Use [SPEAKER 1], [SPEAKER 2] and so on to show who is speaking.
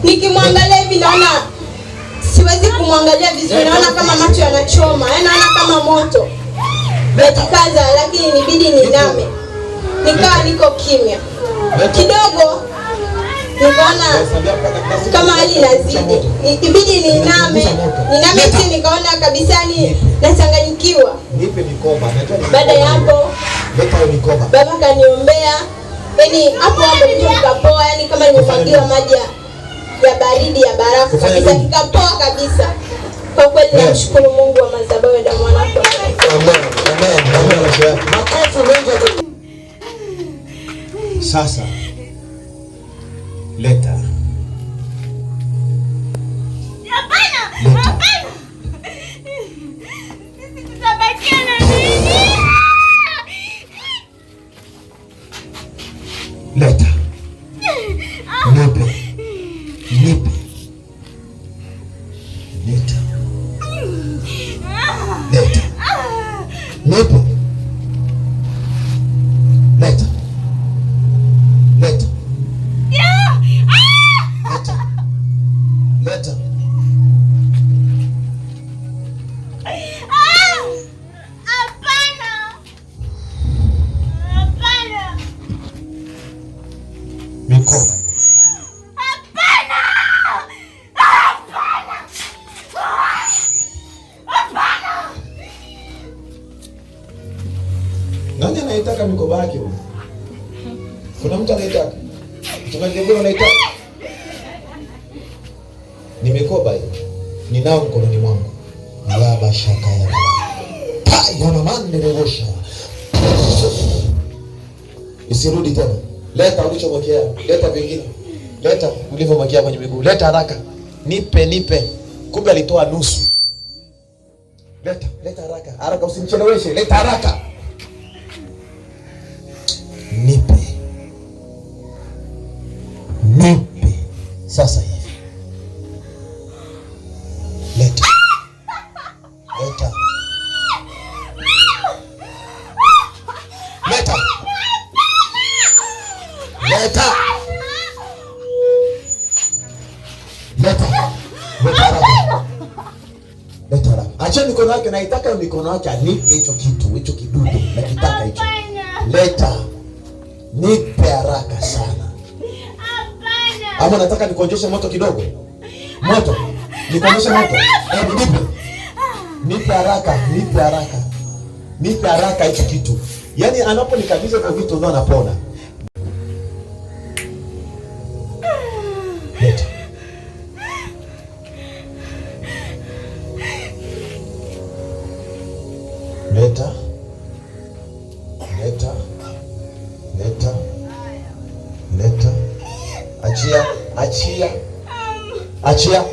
[SPEAKER 1] Nikimwangalia hivi naona siwezi kumwangalia vizuri, naona kama macho yanachoma, naona kama moto. Najikaza lakini inibidi niname. Nikawa niko kimya. Kidogo nikaona kama hali inazidi. Ibidi niname chini, nikaona kabisa ni nachanganyikiwa.
[SPEAKER 2] Nipe mikoba.
[SPEAKER 1] Baada ya hapo baba kaniombea. Yaani hapo ndio nikapoa, yaani kama nimemwagiwa maji ya baridi ya barafu kabisa, nikapoa kabisa. Kwa kweli namshukuru Mungu wa madhabahu ya damu yake.
[SPEAKER 2] Amen. Makofi mengi. Sasa leta. Hapana.
[SPEAKER 3] Sisi tutabakia na nini?
[SPEAKER 2] Leta. Nipe. Leta. Nipe. Leta. Mikoba. Nani anaitaka mikoba yake huko? Kuna mtu anaitaka? Mchungaji Debora anaitaka? Ni mikoba hiyo. Ninao mkononi mwangu. Baba shaka ya baba. Yana mandelewosha. Isirudi tena. Leta ulichomwekea. Leta vingine. Leta ulivyomwekea kwenye miguu. Leta haraka. Nipe. Kumbe alitoa nusu. Leta haraka. Haraka usimcheleweshe. Leta haraka. Nipe. Sasa hivi. Leta. Acha mikono yake, naitaka mikono yake anipe hicho kidude, nakitaka hicho. Leta. Nipe haraka sana. Ama nataka nikuonjeshe moto kidogo. Moto. Nikuonjeshe moto. Nipe. Nipe haraka hicho kitu. Yaani anaponikabidhi kwa vitu ndio anapona. Leta. Achia.